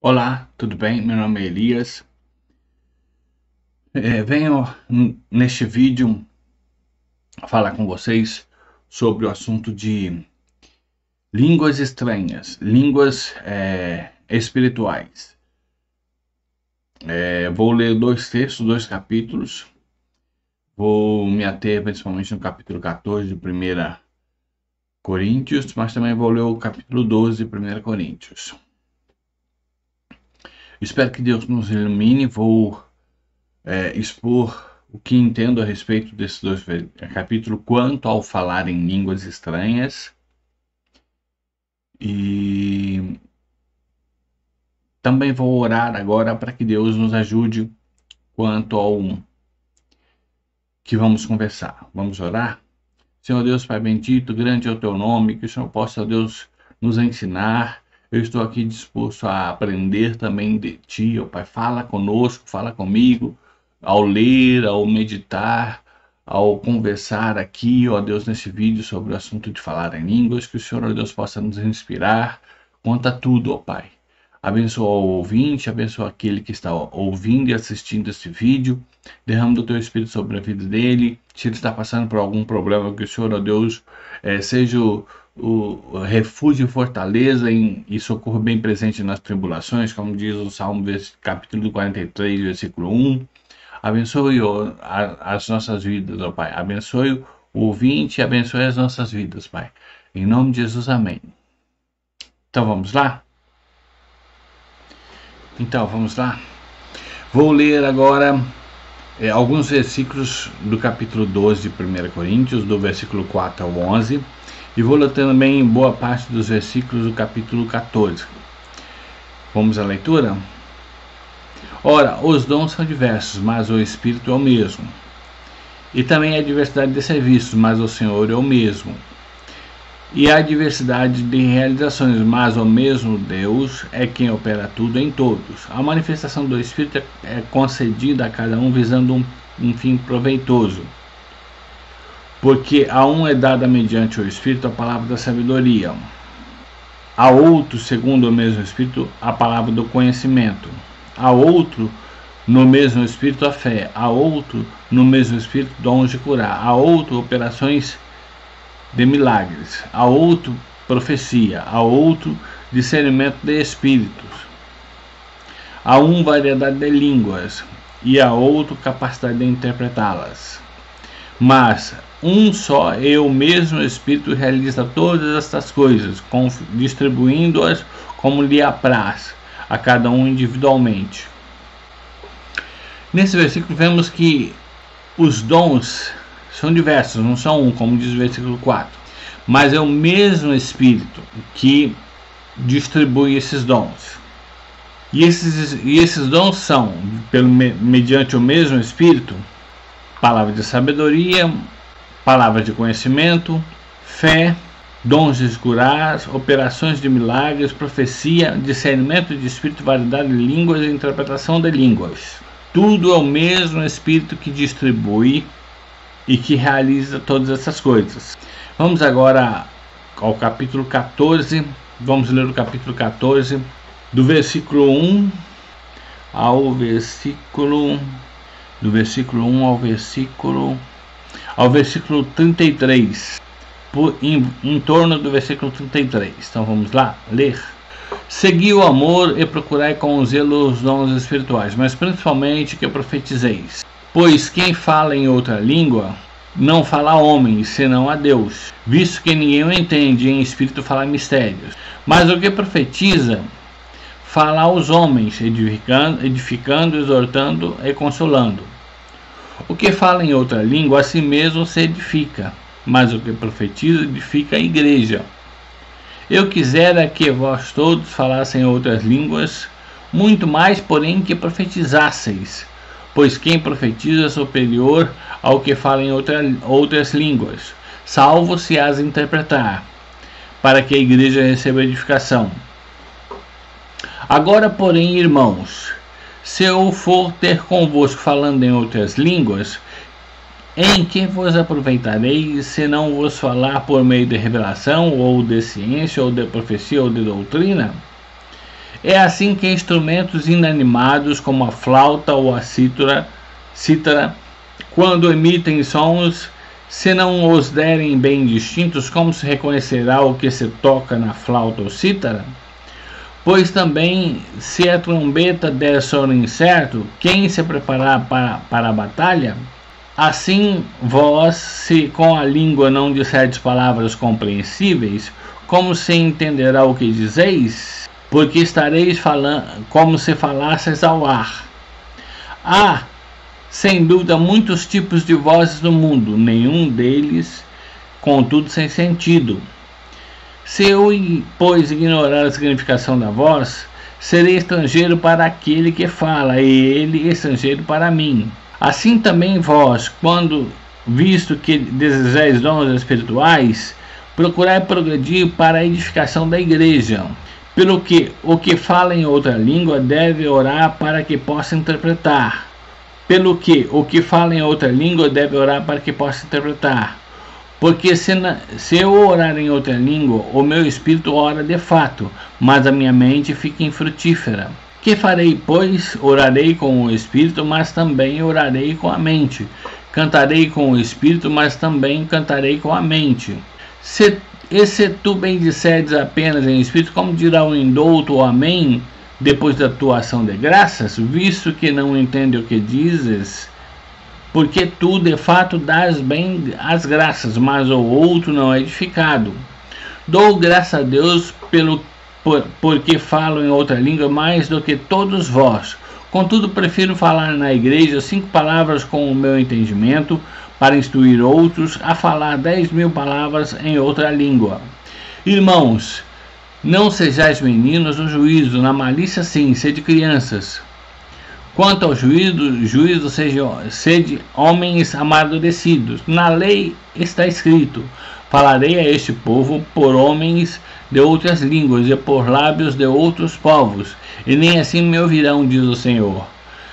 Olá, tudo bem? Meu nome é Elias. Venho neste vídeo falar com vocês sobre o assunto de línguas estranhas, línguas espirituais. Vou ler dois textos, dois capítulos. Vou me ater principalmente no capítulo 14 de 1 Coríntios, mas também vou ler o capítulo 12 de 1 Coríntios. Espero que Deus nos ilumine. Vou expor o que entendo a respeito desses dois capítulos quanto ao falar em línguas estranhas, e também vou orar agora para que Deus nos ajude quanto ao que vamos conversar. Vamos orar? Senhor Deus, Pai bendito, grande é o teu nome, que o Senhor possa, Deus, nos ensinar. Eu estou aqui disposto a aprender também de Ti, ó Pai. Fala conosco, fala comigo, ao ler, ao meditar, ao conversar aqui, ó Deus, nesse vídeo sobre o assunto de falar em línguas, que o Senhor, ó Deus, possa nos inspirar quanto a tudo, ó Pai. Abençoa o ouvinte, abençoa aquele que está ouvindo e assistindo esse vídeo. Derrama do teu Espírito sobre a vida dele. Se ele está passando por algum problema, que o Senhor, ó Deus, seja o refúgio e fortaleza e socorro bem presente nas tribulações, como diz o Salmo capítulo 43, versículo 1. Abençoe as nossas vidas, ó Pai. Abençoe o ouvinte e abençoe as nossas vidas, Pai. Em nome de Jesus, amém. Então vamos lá? Vou ler agora alguns versículos do capítulo 12 de 1 Coríntios, do versículo 4 ao 11, e vou ler também boa parte dos versículos do capítulo 14. Vamos à leitura? Ora, os dons são diversos, mas o Espírito é o mesmo. E também há diversidade de serviços, mas o Senhor é o mesmo. E há diversidade de realizações, mas o mesmo Deus é quem opera tudo em todos. A manifestação do Espírito é concedida a cada um visando um fim proveitoso. Porque a um é dada mediante o Espírito a palavra da sabedoria, a outro, segundo o mesmo Espírito, a palavra do conhecimento, a outro, no mesmo Espírito, a fé, a outro, no mesmo Espírito, dons de curar, a outro, operações de milagres, a outro, profecia, a outro, discernimento de espíritos, a um, variedade de línguas, e a outro, capacidade de interpretá-las. Mas um só e o mesmo Espírito realiza todas estas coisas, distribuindo-as como lhe apraz, a cada um individualmente. Nesse versículo vemos que os dons são diversos, não são um, como diz o versículo 4, mas é o mesmo Espírito que distribui esses dons. E esses dons são, mediante o mesmo Espírito, palavra de sabedoria, palavra de conhecimento, fé, dons de curar, operações de milagres, profecia, discernimento de espírito, variedade de línguas e interpretação de línguas. Tudo é o mesmo Espírito que distribui e que realiza todas essas coisas. Vamos agora ao capítulo 14. Vamos ler o capítulo 14, do versículo 1 ao versículo ao versículo 33, em torno do versículo 33. Então vamos lá ler. Segui o amor e procurai com zelo os dons espirituais, mas principalmente que profetizeis. Pois quem fala em outra língua não fala a homens, senão a Deus, visto que ninguém o entende, em espírito fala mistérios. Mas o que profetiza, fala aos homens, edificando, exortando e consolando. O que fala em outra língua, a si mesmo se edifica, mas o que profetiza, edifica a igreja. Eu quisera que vós todos falassem outras línguas, muito mais, porém, que profetizasseis, pois quem profetiza é superior ao que fala em outras línguas, salvo se as interpretar, para que a igreja receba edificação. Agora, porém, irmãos, se eu for ter convosco falando em outras línguas, em que vos aproveitareis, se não vos falar por meio de revelação, ou de ciência, ou de profecia, ou de doutrina? É assim que instrumentos inanimados como a flauta ou a cítara, quando emitem sons, se não os derem bem distintos, como se reconhecerá o que se toca na flauta ou cítara? Pois também, se a trombeta der som incerto, quem se preparar para a batalha? Assim, vós, se com a língua não disserdes palavras compreensíveis, como se entenderá o que dizeis? Porque estareis falando como se falasseis ao ar. Há, sem dúvida, muitos tipos de vozes no mundo, nenhum deles, contudo, sem sentido. Se eu, pois, ignorar a significação da voz, serei estrangeiro para aquele que fala, e ele estrangeiro para mim. Assim também vós, quando, visto que desejais dons espirituais, procurai progredir para a edificação da igreja. Pelo que o que fala em outra língua deve orar para que possa interpretar. Porque se eu orar em outra língua, o meu espírito ora de fato, mas a minha mente fica infrutífera. Que farei, pois? Orarei com o espírito, mas também orarei com a mente. Cantarei com o espírito, mas também cantarei com a mente. Se tu bendiceres apenas em espírito, como dirá o indouto o amém, depois da tua ação de graças, visto que não entende o que dizes, porque tu de fato dás bem as graças, mas o outro não é edificado. Dou graças a Deus porque falo em outra língua mais do que todos vós. Contudo, prefiro falar na igreja 5 palavras com o meu entendimento, para instruir outros, a falar 10.000 palavras em outra língua. Irmãos, não sejais meninos no juízo, na malícia sim, sede crianças. Quanto ao juízo sede homens amadurecidos. Na lei está escrito: falarei a este povo por homens de outras línguas e por lábios de outros povos, e nem assim me ouvirão, diz o Senhor.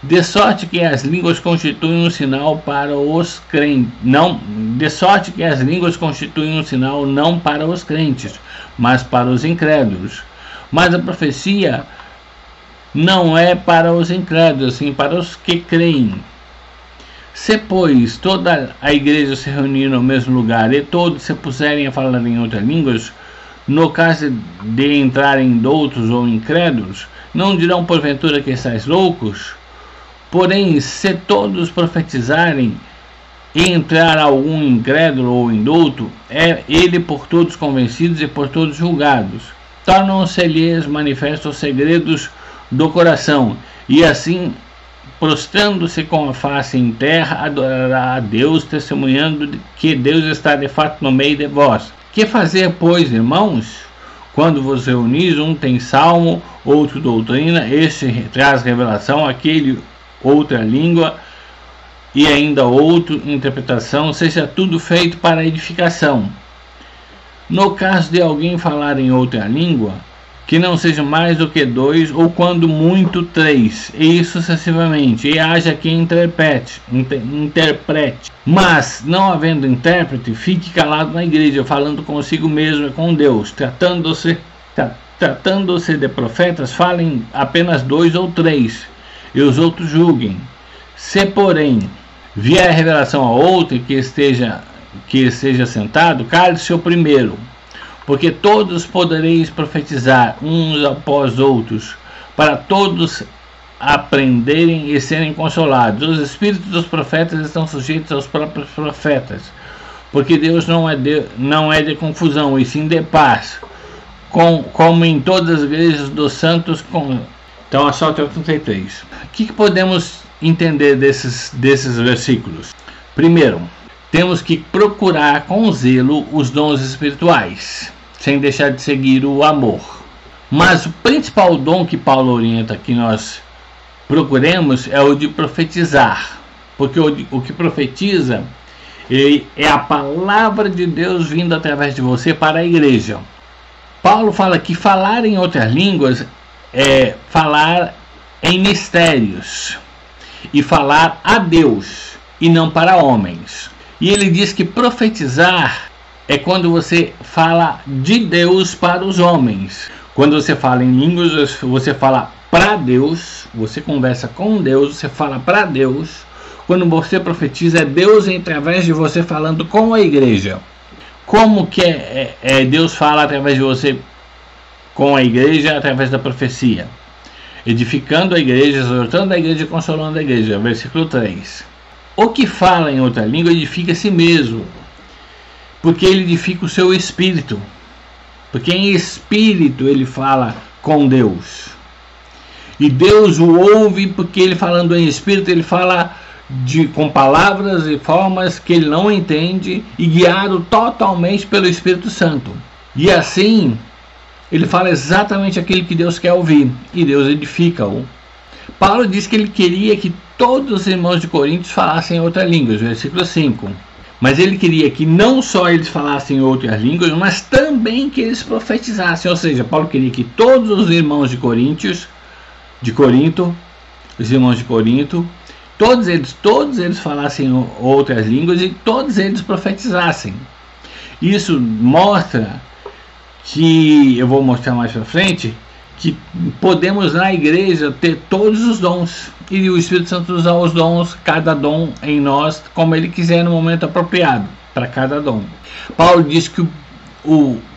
De sorte que as línguas constituem um sinal para os crentes, não para os crentes, mas para os incrédulos. Mas a profecia não é para os incrédulos, sim para os que creem. Se, pois, toda a igreja se reunir no mesmo lugar e todos se puserem a falar em outras línguas, no caso de entrarem doutos ou incrédulos, não dirão porventura que estáis loucos? Porém, se todos profetizarem e entrar algum incrédulo ou indouto, é ele por todos convencidos e por todos julgados. Tornam-se-lhes manifestos os segredos do coração, e assim, prostrando-se com a face em terra, adorará a Deus, testemunhando que Deus está de fato no meio de vós. Que fazer, pois, irmãos? Quando vos reunis, um tem salmo, outro doutrina, este traz revelação, aquele outra língua, e ainda outro interpretação, seja tudo feito para edificação. No caso de alguém falar em outra língua, que não seja mais do que 2, ou quando muito 3, e sucessivamente, e haja quem interprete. Mas, não havendo intérprete, fique calado na igreja, falando consigo mesmo e com Deus. Tratando-se de profetas, falem apenas 2 ou 3, e os outros julguem. Se, porém, vier a revelação a outro que esteja sentado, cale-se o primeiro, porque todos podereis profetizar uns após outros, para todos aprenderem e serem consolados. Os espíritos dos profetas estão sujeitos aos próprios profetas, porque Deus não é de confusão, e sim de paz, como em todas as igrejas dos santos. Então, a sorte é 33. O que podemos entender desses versículos? Primeiro, temos que procurar com zelo os dons espirituais, sem deixar de seguir o amor. Mas o principal dom que Paulo orienta que nós procuremos é o de profetizar, porque o que profetiza é a palavra de Deus vindo através de você para a igreja. Paulo fala que falar em outras línguas é falar em mistérios e falar a Deus e não para homens. E ele diz que profetizar é quando você fala de Deus para os homens. Quando você fala em línguas, você fala para Deus, você conversa com Deus, você fala para Deus. Quando você profetiza, é Deus através de você falando com a igreja. Como que Deus fala através de você com a igreja? Através da profecia. Edificando a igreja, exortando a igreja e consolando a igreja. Versículo 3. O que fala em outra língua edifica a si mesmo, porque ele edifica o seu espírito. Porque em espírito ele fala com Deus. E Deus o ouve, porque ele falando em espírito, ele fala com palavras e formas que ele não entende, e guiado totalmente pelo Espírito Santo. E assim, ele fala exatamente aquilo que Deus quer ouvir, e Deus edifica-o. Paulo diz que ele queria que todos os irmãos de Coríntios falassem outras línguas, versículo 5. Mas ele queria que não só eles falassem outras línguas, mas também que eles profetizassem. Ou seja, Paulo queria que todos os irmãos de Corinto, os irmãos de Corinto, todos eles falassem outras línguas e todos eles profetizassem. Isso mostra que, eu vou mostrar mais para frente, que podemos na igreja ter todos os dons e o Espírito Santo usar os dons, cada dom em nós, como ele quiser no momento apropriado para cada dom. Paulo diz que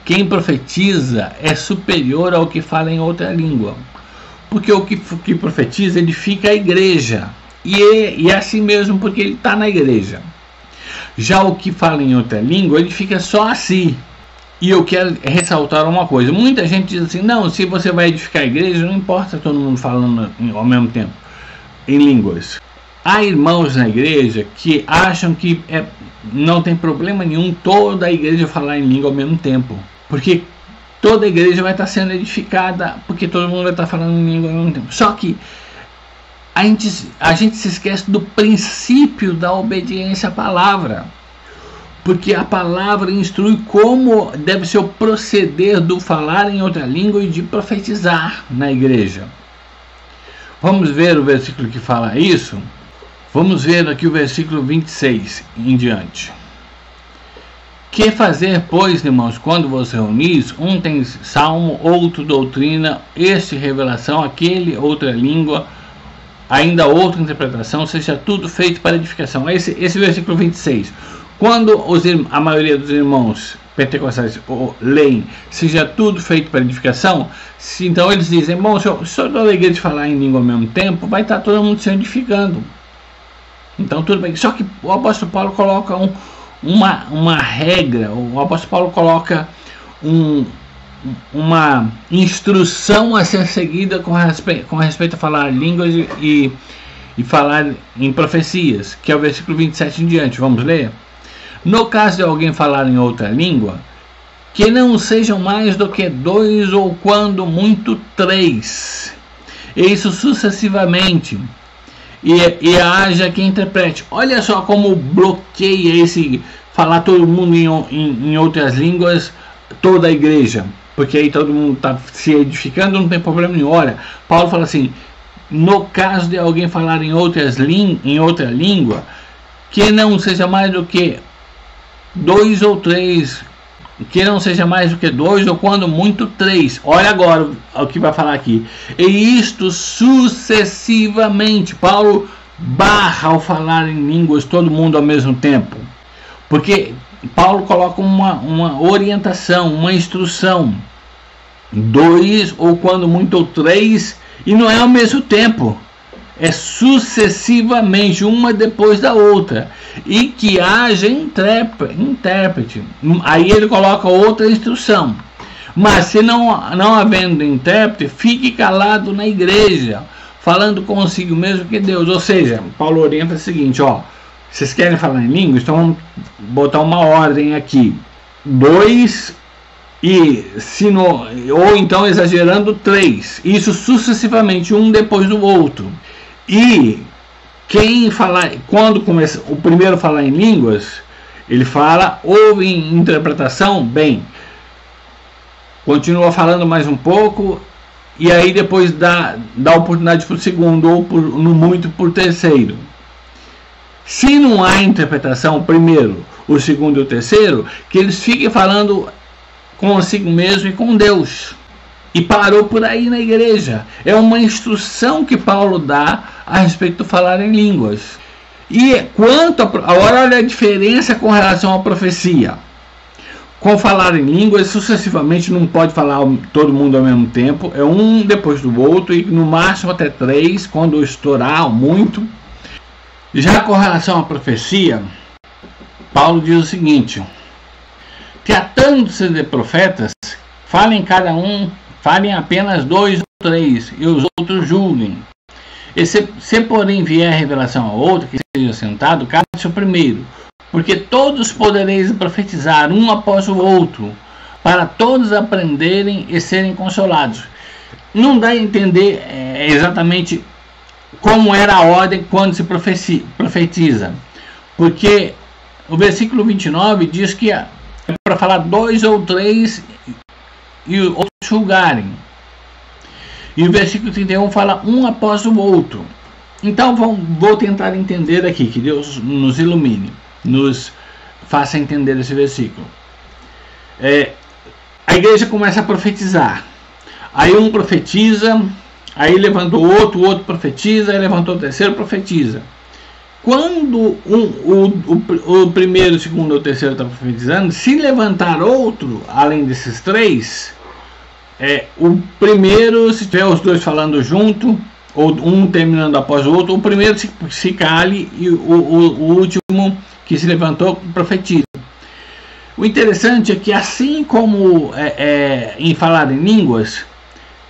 quem profetiza é superior ao que fala em outra língua, porque o que profetiza edifica a igreja, e é assim mesmo, porque ele está na igreja. Já o que fala em outra língua edifica só a si. E eu quero ressaltar uma coisa: muita gente diz assim, não, se você vai edificar a igreja, não importa todo mundo falando ao mesmo tempo em línguas. Há irmãos na igreja que acham que não tem problema nenhum toda a igreja falar em língua ao mesmo tempo, porque toda a igreja vai estar sendo edificada, porque todo mundo vai estar falando em língua ao mesmo tempo. Só que a gente se esquece do princípio da obediência à palavra, porque a palavra instrui como deve ser o proceder do falar em outra língua e de profetizar na igreja. Vamos ver o versículo que fala isso? Vamos ver aqui o versículo 26 em diante. Que fazer, pois, irmãos, quando vos reunis? Um tem salmo, outro doutrina, este revelação, aquele outra língua, ainda outra interpretação, seja tudo feito para edificação. Esse versículo 26. Quando a maioria dos irmãos pentecostais leem, seja tudo feito para edificação, então eles dizem, bom, se toda a igreja falar em língua ao mesmo tempo, vai estar todo mundo se edificando. Então tudo bem. Só que o apóstolo Paulo coloca uma regra, o apóstolo Paulo coloca uma instrução a ser seguida com respeito a falar línguas e falar em profecias, que é o versículo 27 em diante. Vamos ler? No caso de alguém falar em outra língua, que não sejam mais do que 2 ou quando muito 3, e isso sucessivamente, e haja quem interprete. Olha só como bloqueia esse falar todo mundo em outras línguas, toda a igreja, porque aí todo mundo está se edificando, não tem problema nenhum. Olha, Paulo fala assim, no caso de alguém falar em outra língua, que não seja mais do que 2 ou 3, que não seja mais do que 2 ou quando muito 3. Olha agora o que vai falar aqui. E isto sucessivamente. Paulo barra ao falar em línguas todo mundo ao mesmo tempo, porque Paulo coloca uma orientação, uma instrução. 2 ou quando muito 3, e não é ao mesmo tempo, é sucessivamente, uma depois da outra, e que haja intérprete. Aí ele coloca outra instrução. Mas se não havendo intérprete, fique calado na igreja, falando consigo mesmo que Deus. Ou seja, Paulo orienta o seguinte, vocês querem falar em línguas? Então vamos botar uma ordem aqui. 2 ou então exagerando 3. Isso sucessivamente, um depois do outro. E quando começa o primeiro a falar em línguas, ele fala, ou em interpretação, bem, continua falando mais um pouco, e aí depois dá oportunidade para o segundo, ou no muito para o terceiro. Se não há interpretação, o primeiro, o segundo e o terceiro, que eles fiquem falando consigo mesmo e com Deus. e parou por aí na igreja. É uma instrução que Paulo dá a respeito do falar em línguas. E quanto olha a diferença com relação à profecia. Com falar em línguas, sucessivamente não pode falar todo mundo ao mesmo tempo, é um depois do outro, e no máximo até 3, quando estourar muito. Já com relação à profecia, Paulo diz o seguinte: tratando-se de profetas, falem cada um, falem apenas 2 ou 3, e os outros julguem. E se porém vier revelação a outro que seja sentado, cabe-se o primeiro, porque todos podereis profetizar um após o outro, para todos aprenderem e serem consolados. Não dá a entender exatamente como era a ordem quando se profetiza, porque o versículo 29 diz que é para falar 2 ou 3 e outros julgarem. E o versículo 31 fala um após o outro. Então vou tentar entender aqui, que Deus nos ilumine, nos faça entender esse versículo. A igreja começa a profetizar. Aí um profetiza, aí levanta o outro profetiza, aí levantou o terceiro, profetiza. Quando o primeiro, o segundo ou o terceiro está profetizando, se levantar outro, além desses 3, o primeiro, se tiver os 2 falando junto, ou um terminando após o outro, o primeiro se cale e o último que se levantou profetiza. O interessante é que, assim como em falar em línguas,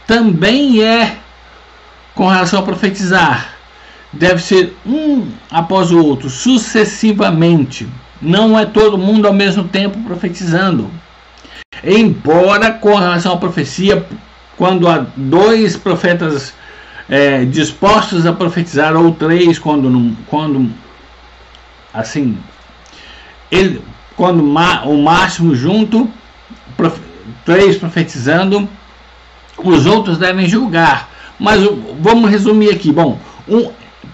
também com relação a profetizar, deve ser um após o outro, sucessivamente. Não é todo mundo ao mesmo tempo profetizando. Embora com relação à profecia, quando há 2 profetas dispostos a profetizar, ou 3, quando o máximo junto, 3 profetizando, os outros devem julgar. Mas vamos resumir aqui. Bom,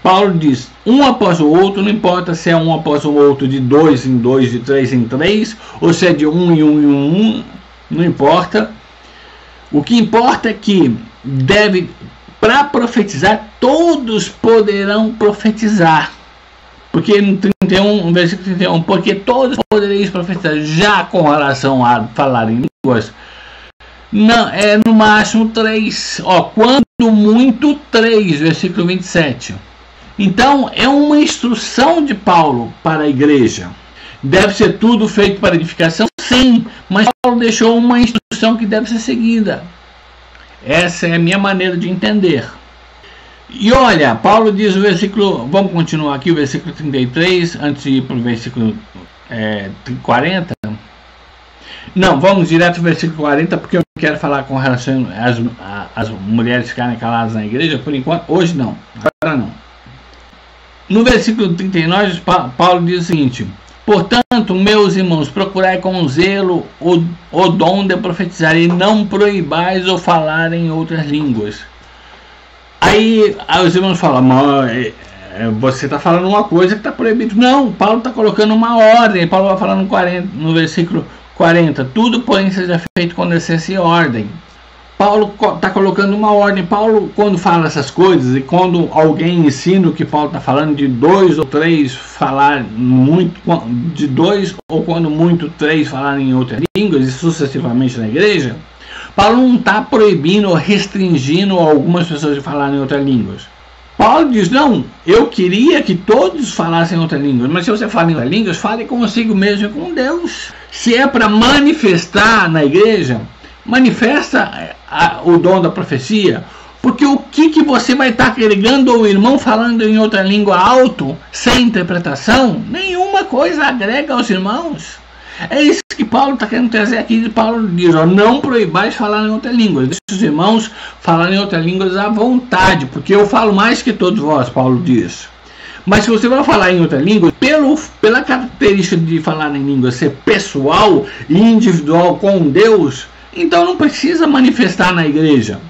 Paulo diz um após o outro, não importa se é um após o outro de 2 em 2, de 3 em 3, ou se é de 1 em 1 em 1, não importa. O que importa é que para profetizar, todos poderão profetizar. Porque no 31, no versículo 31, porque todos podereis profetizar. Já com relação a falar em línguas, não, no máximo 3, quando muito 3, versículo 27. Então é uma instrução de Paulo para a igreja. Deve ser tudo feito para edificação? Sim, mas Paulo deixou uma instrução que deve ser seguida. Essa é a minha maneira de entender. E olha, Paulo diz o versículo, vamos continuar aqui, o versículo 33, antes de ir para o versículo 40. Não, vamos direto ao versículo 40, porque eu não quero falar com relação às mulheres ficarem caladas na igreja, por enquanto, hoje não, agora não. No versículo 39, Paulo diz o seguinte: portanto, meus irmãos, procurai com zelo o dom de profetizar, e não proibais ou falar em outras línguas. Aí os irmãos falam, mas você está falando uma coisa que está proibido. Não, Paulo está colocando uma ordem. Paulo vai falar no versículo 40, tudo porém seja feito com decência e ordem. Paulo está colocando uma ordem. Paulo, quando fala essas coisas, e quando alguém ensina o que Paulo está falando, de 2 ou 3 falar muito, de 2 ou quando muito 3 falarem em outras línguas, e sucessivamente na igreja, Paulo não está proibindo ou restringindo algumas pessoas de falarem em outras línguas. Paulo diz, não, eu queria que todos falassem outras línguas, mas se você fala em outras línguas, fale consigo mesmo e com Deus. Se é para manifestar na igreja, manifesta o dom da profecia, porque o que você vai estar carregando o irmão falando em outra língua alto, sem interpretação? Nenhuma coisa agrega aos irmãos. É isso que Paulo está querendo trazer aqui. Paulo diz, não proibais falar em outras línguas, deixe os irmãos falarem em outras línguas à vontade, porque eu falo mais que todos vós, Paulo diz. Mas se você vai falar em outra língua, pela característica de falar em língua ser pessoal e individual com Deus, então não precisa manifestar na igreja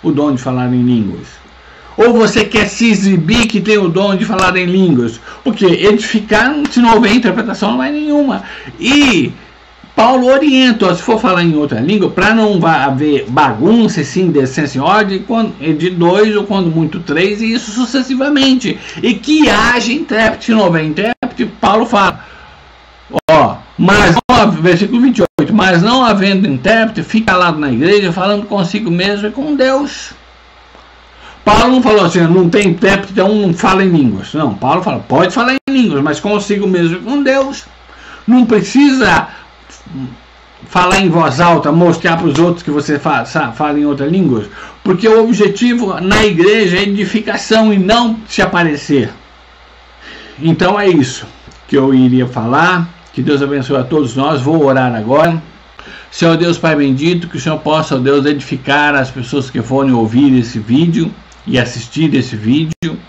o dom de falar em línguas. Ou você quer se exibir que tem o dom de falar em línguas, porque edificar, se não houver interpretação, não é nenhuma. E Paulo orienta, se for falar em outra língua, para não haver bagunça, sim, decência e ordem, de 2 ou quando muito 3, e isso sucessivamente. E que haja intérprete. Se não houver intérprete, Paulo fala, mas não, versículo 28, mas não havendo intérprete, fica calado na igreja, falando consigo mesmo e com Deus. Paulo não falou assim, não tem intérprete, então não fala em línguas. Não, Paulo fala, pode falar em línguas, mas consigo mesmo e com Deus. Não precisa falar em voz alta, mostrar para os outros que você fala em outras línguas, porque o objetivo na igreja é edificação e não se aparecer. Então é isso que eu iria falar. Que Deus abençoe a todos nós. Vou orar agora. Senhor Deus Pai bendito, que o Senhor possa, ó Deus, edificar as pessoas que forem ouvir esse vídeo e assistir esse vídeo,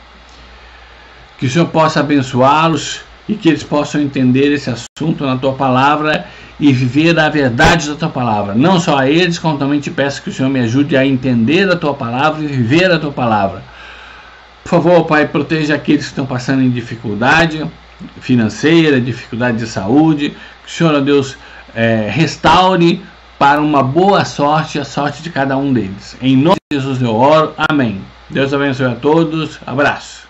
que o Senhor possa abençoá-los e que eles possam entender esse assunto na Tua Palavra e viver a verdade da Tua Palavra. Não só a eles, como também te peço que o Senhor me ajude a entender a Tua Palavra e viver a Tua Palavra. Por favor, Pai, proteja aqueles que estão passando em dificuldade financeira, dificuldade de saúde. Que o Senhor, ó Deus, restaure para uma boa sorte, a sorte de cada um deles. Em nome de Jesus eu oro. Amém. Deus abençoe a todos. Abraço.